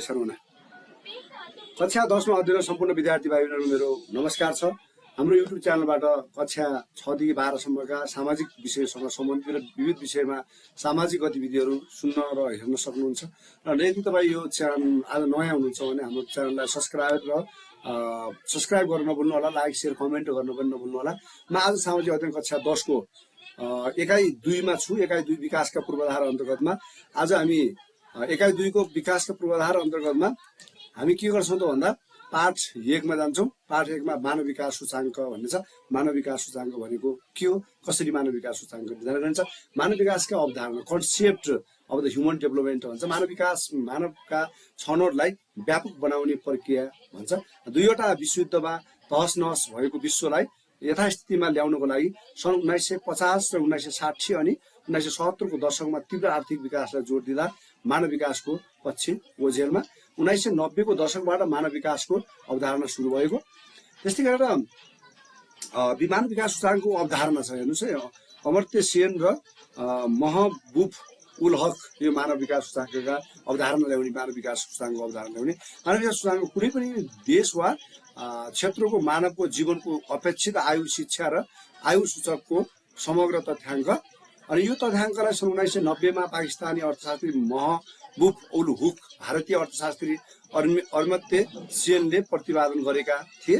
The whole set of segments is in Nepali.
शर्मा कक्षा 10 मा अध्ययन सम्पूर्ण विद्यार्थी भाइ बहिनीहरु मेरो नमस्कार छ। हाम्रो युट्युब च्यानलबाट कक्षा 6 देखि 12 सम्मका सामाजिक विषयसँग सम्बन्धित र विविध विषयमा सामाजिक गतिविधिहरू सुन्न र हेर्न सक्नुहुन्छ। र यदि तपाईँ यो च्यानल आज नयाँ हुनुहुन्छ भने हाम्रो च्यानललाई सब्स्क्राइब गर्न नभुल्नु होला, लाइक शेयर कमेन्ट गर्न पनि नभुल्नु होला। म आज सामाजिक अध्ययन कक्षा 10 को एकाइ 2 मा छु। एकाइ 2 विकासका पूर्वाधार अन्तर्गतमा आज हामी एकाइ 2 को विकासका पूर्वाधार अन्तर्गतमा हामी के गर्छौं त भन्दा पाठ 1 मा जान्छौं। पाठ 1 मा मानव विकास सूचाङ्क भन्ने छ। मानव विकास सूचाङ्क भनेको के हो, कसरी मानव विकास सूचाङ्क निर्धारण गरिन्छ, मानव विकासका अवधारणा concept of the human development भन्छ। मानव विकास मानवका छनौटलाई व्यापक बनाउने प्रक्रिया भन्छ। दुईवटा विश्वयुद्धमा तहस नहस भएको विश्वलाई यथास्थितिमा ल्याउनको लागि सन् 1950 र 1960 अनि 1970 को दशकमा तीव्र आर्थिक विकासलाई जोड दिँदा मानव विकासको पक्ष ओझेलमा 1990 को दशकबाट मानव विकासको अवधारणा सुरु भएको। त्यस्तै गरेर मानव विकास सूचाङ्कको अवधारणा छ। हेर्नुस् है, अमर्त्य सेन र महबुब उल हक यो मानव विकास सूचाङ्कका अवधारणा ल्याउने, मानव विकास सूचाङ्कको अवधारणा ल्याउने। मानव विकास सूचाङ्क कुनै पनि देश वा क्षेत्रको मानवको जीवनको अपेक्षित आयु, शिक्षा र आयु सूचकको समग्र तथ्याङ्क। अनि यो तथ्याङ्कलाई सन् 1990 मा पाकिस्तानी अर्थशास्त्री महबुब उल हुक, भारतीय अर्थशास्त्री अमर्त्य सेनले प्रतिपादन गरेका थिए।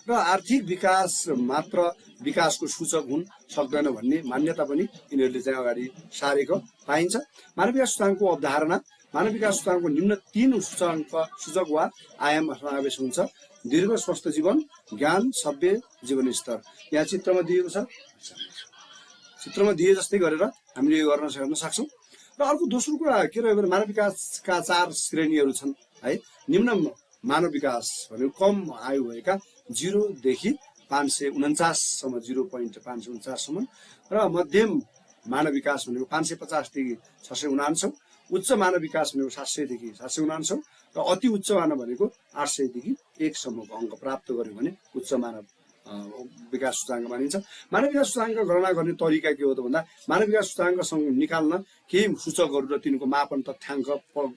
र आर्थिक विकास मात्र विकासको सूचक हुन सक्दैन भन्ने मान्यता पनि यिनीहरूले चाहिँ अगाडि सारेको पाइन्छ। मानव विकास सूचाङ्कको अवधारणा, मानव विकास सूचाङ्कको निम्न 3 सूचक वा आयाममा समावेश हुन्छ। दीर्घ स्वस्थ जीवन, ज्ञान, सभ्य जीवनस्तर। यहाँ चित्रमा दिएको छ। चित्रमा दिए जस्तै गरेर हामीले यो गर्न सक्छौं। र अर्को दोस्रो कुरा के रह्यो भने मानव विकासका 4 श्रेणीहरू छन् है। निम्न मानव विकास भनेको कम आयु भएका 0 देखि 549 सम्म, 0.549 सम्म। र मध्यम मानव विकास भनेको 550 देखि 649। उच्च मानव विकास भनेको 700 देखि 749। र अति उच्च मानव भनेको 800 देखि 1 सम्मको अङ्क प्राप्त गर्यो भने उच्च मानव विकास सूचाङ्क मानिन्छ। मानव विकास सूचाङ्क गणना गर्ने तरिका के हो त भन्दा मानव विकास सूचाङ्कसँग निकाल्न केही सूचकहरू र तिनको मापन तथ्याङ्क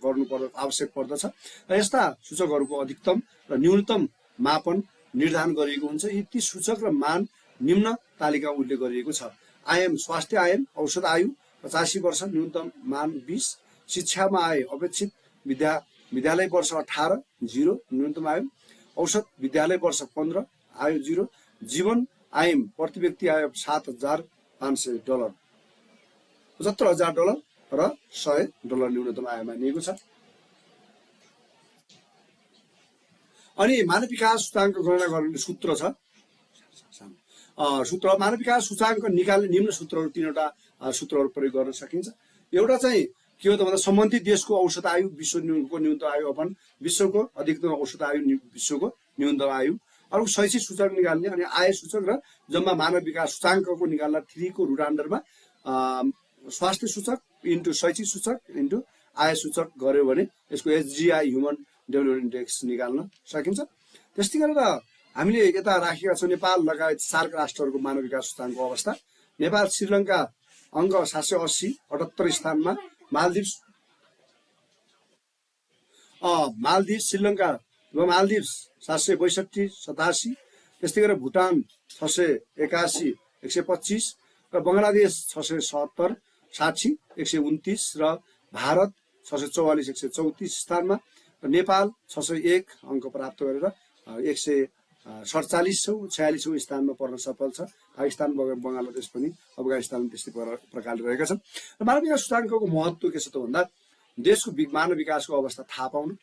गर्नु आवश्यक पर्दछ। र यस्ता सूचकहरूको अधिकतम र न्यूनतम मापन निर्धारण गरिएको हुन्छ। यी ती सूचक र मान निम्न तालिका उल्लेख गरिएको छ। आयाम, स्वास्थ्य आयाम, औसत आयु 85 वर्ष, न्यूनतम मान 20। शिक्षामा आए अपेक्षित विद्यालय वर्ष 18, 0 न्यूनतम आयु। औसत विद्यालय वर्ष 15, आयु 0। जीवन आयम प्रति व्यक्ति आय $7,500, $75,000 र $100 न्यूनतम आय मानिएको छ। अनि मानव विकास सूचाङ्क गणना गर्ने सूत्र छ। मानव विकास सूचाङ्क निकाल्ने निम्न सूत्रहरू 3वटा सूत्रहरू प्रयोग गर्न सकिन्छ। एउटा चाहिँ के हो त भन्दा सम्बन्धित देशको औसत आयु, विश्वको न्यूनतम आयु अपन विश्वको अधिकतम औसत आयु, विश्वको न्यूनतम आयु। अर्को शैक्षिक सूचक निकाल्ने अनि आय सूचक र जम्मा मानव विकास सूचाङ्कको निकाल्दा 3 को रुट अन्डरमा स्वास्थ्य सूचक इन्टु शैक्षिक सूचक इन्टु आय सूचक गर्यो भने यसको HDI ह्युमन डेभलपमेन्ट इन्डेक्स निकाल्न सकिन्छ। त्यस्तै गरेर हामीले यता राखेका छौँ नेपाल लगायत सार्क राष्ट्रहरूको मानव विकास सूचाङ्कको अवस्था। नेपाल श्रीलङ्का अङ्क 780, 78 स्थानमा। मालदिभ श्रीलङ्का र मालदिभ 762, 87। त्यस्तै गरेर भुटान 681, 125 र बङ्गलादेश 670, 60, 129 र भारत 644, 134 स्थानमा। र नेपाल 601 अङ्क प्राप्त गरेर 147, 46स्थानमा पर्न सफल छ। पाकिस्तान, बङ्गलादेश पनि अफगानिस्तान त्यस्तै प्रकारले रहेका छन्। र मानव विकास सूचाङ्कको महत्त्व के छ त भन्दा देशको मानव विकासको अवस्था थाहा पाउन,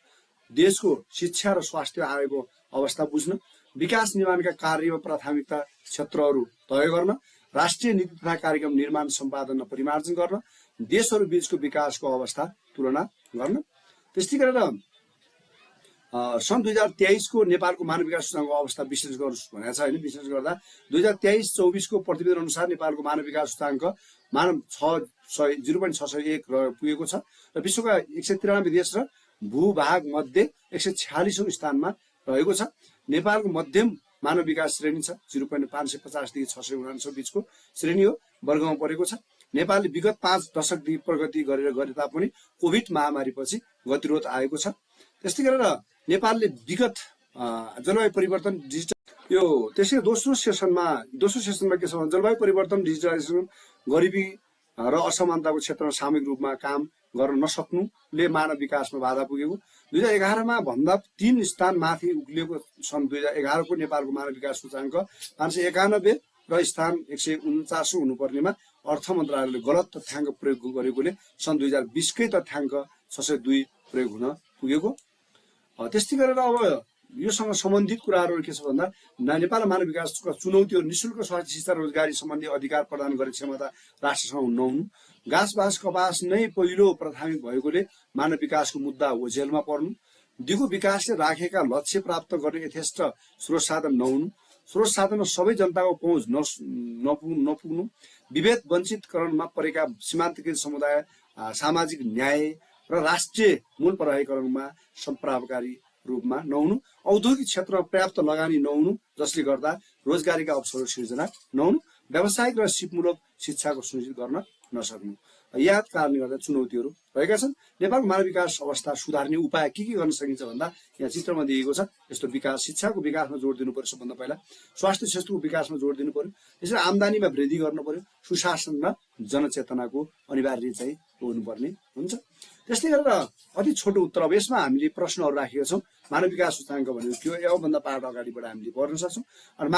देशको शिक्षा र स्वास्थ्य आयोगको अवस्था बुझ्न, विकास निर्माणका कार्य वा प्राथमिकता क्षेत्रहरू तय गर्न, राष्ट्रिय नीति तथा कार्यक्रम निर्माण सम्पादन र परिमार्जन गर्न, देशहरू बीचको विकासको अवस्था तुलना गर्न। त्यस्तै गरेर सन् 2023 को नेपालको मानव विकास सूचाङ्कको अवस्था विश्लेषण गर्नुहोस् भनेको छ हैन। विश्लेषण गर्दा 2023-24 को प्रतिवेदन अनुसार नेपालको मानव विकास सूचाङ्क 0.601 पुगेको छ र विश्वका 193 देश र भूभाग मध्ये 146औं स्थानमा रहेको छ। नेपालको मध्यम मानव विकास श्रेणी छ, 0.550 देखि 649 बीचको श्रेणी हो, वर्गमा परेको छ। नेपालले विगत 5 दशकदेखि प्रगति गरे तापनि कोभिड महामारीपछि गतिरोध आएको छ। त्यस्तै गरेर नेपालले विगत जलवायु परिवर्तन डिजिटल यो त्यसै दोस्रो सेसनमा के छ भने जलवायु परिवर्तन डिजिटलाइजेसन गरिबी र असमानताको क्षेत्रमा सामूहिक रूपमा काम गर्न नसक्नुले मानव विकासमा बाधा पुगेको 2011मा भन्दा 3 स्थान माथि उक्लिएको सन् 2011 को नेपालको मानव विकास सूचाङ्क 591 र स्थान 149 हुनुपर्नेमा अर्थ मन्त्रालयले गलत तथ्याङ्क प्रयोग गरेकोले सन् 2020 कै तथ्याङ्क 602 प्रयोग हुन पुगेको। त्यस्तै गरेर अब योसँग सम्बन्धित कुराहरू के छ भन्दा नेपाल मानव विकासका चुनौतीहरू निशुल्क स्वास्थ्य शिक्षा रोजगारी सम्बन्धी अधिकार प्रदान गर्ने क्षमता राष्ट्रसँग नहुनु, घाँस बाँस कपास नै पहिलो प्राथमिक भएकोले मानव विकासको मुद्दा ओझेलमा पर्नु, दिगो विकासले राखेका लक्ष्य प्राप्त गर्ने यथेष्ट स्रोत साधन नहुनु, स्रोत साधनमा सबै जनताको पहुँच नपुग्नु, विभेद वञ्चितकरणमा परेका सीमान्तकृत समुदाय सामाजिक न्याय र राष्ट्रिय मूल प्रभावीकरणमा सम्प्रभावकारी रूपमा नहुनु, औद्योगिक क्षेत्रमा पर्याप्त लगानी नहुनु जसले गर्दा रोजगारीका अवसरहरू सिर्जना नहुनु, व्यावसायिक र सिपमूलक शिक्षाको सुनिश्चित गर्न नसक्नु याद कारणले गर्दा चुनौतीहरू रहेका छन्। नेपालको मानव विकास अवस्था सुधार्ने उपाय के गर्न सकिन्छ भन्दा यहाँ चित्रमा दिएको छ। यस्तो विकास शिक्षाको विकासमा जोड दिनु पर्यो, सबभन्दा पहिला स्वास्थ्य क्षेत्रको विकासमा जोड दिनु पर्यो, त्यसरी आम्दानीमा वृद्धि गर्नु पर्यो, सुशासन र जनचेतनाको अनिवार्य चाहिँ हुनुपर्ने हुन्छ। त्यस्तै गरेर अति छोटो उत्तर अब यसमा हामीले प्रश्नहरू राखेका छौँ। मानव विकास सूचाङ्क भनेको के हो, योभन्दा पाठ अगाडिबाट हामीले पढ्न सक्छौँ। अनि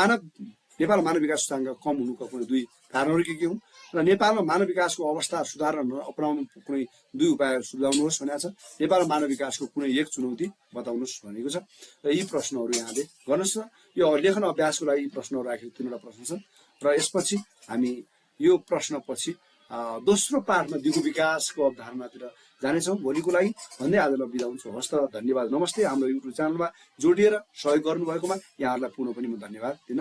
नेपाल मानव विकास सूचाङ्क कम हुनुको कुनै 2 कारणहरू के हुन् र नेपालमा मानव विकासको अवस्था सुधार्न अपनाउनु कुनै 2 उपायहरू सुझाउनुहोस् भनेको छ। नेपालमा मानव विकासको कुनै 1 चुनौती बताउनुहोस् भनेको छ र यी प्रश्नहरू यहाँले गर्नुहोस्। यो लेखन अभ्यासको लागि यी प्रश्नहरू राखेको 3वटा प्रश्न छन् र यसपछि हामी यो प्रश्नपछि दोस्रो पाठमा दिगो विकासको अवधारणातिर जानेछौँ। भोलिको लागि भन्दै आजलाई बिदा हुन्छु। हस्त धन्यवाद, नमस्ते। हाम्रो युट्युब च्यानलमा जोडिएर सहयोग गर्नुभएकोमा यहाँहरूलाई पुनः पनि म धन्यवाद दिन